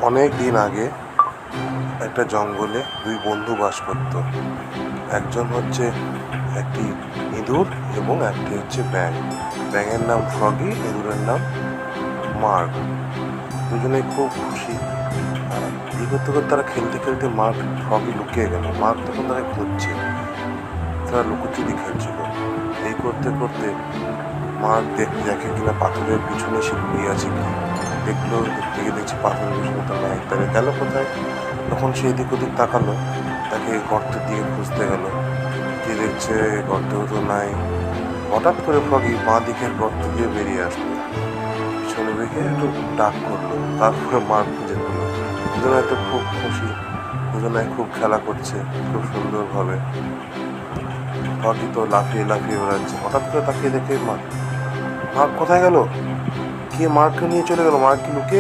অনেক দিন আগে একটা জঙ্গলে দুই বন্ধু বাস করত। একজন হচ্ছে একটি ইঁদুর এবং একটি হচ্ছে ব্যাঙ। ব্যাঙের নাম ফ্রগি, ইঁদুরের নাম মার্ক। দুজনেই খুব খুশি। এই করতে করতে তারা খেলতে খেলতে ফ্রগি লুকিয়ে গেল। মার্ক তখন তাকে খুঁজছে। তারা লুকোচুরি খেলছিল। এই করতে করতে মার্ক দেখে কিনা পাথরের পিছনে সে লুকিয়ে আছে কি। দেখতে গিয়ে দেখছে পাথরের পিছনে তো নাই। তাকে গেল কোথায়? তখন সে এদিক ওদিক তাকালো, তাকে গর্তের দিকে খুঁজতে গেল, গিয়ে দেখছে গর্তেও তো নাই। হঠাৎ করে ফ্রগি বাঁ দিকের গর্ত দিয়ে বেরিয়ে আসলো। পিছনে দেখে একটু ডাক করলো, তারপরে মার্ক খুঁজে পেল। দুজনে তো খুব খুশি, দুজনে খুব খেলা করছে খুব সুন্দরভাবে। ফ্রগি তো লাফিয়ে লাফিয়ে বেড়াচ্ছে। হঠাৎ করে তাকিয়ে দেখে মার্ক কোথায় গেল? কে মার্ককে নিয়ে চলে গেল? মার্ক কি লুকিয়ে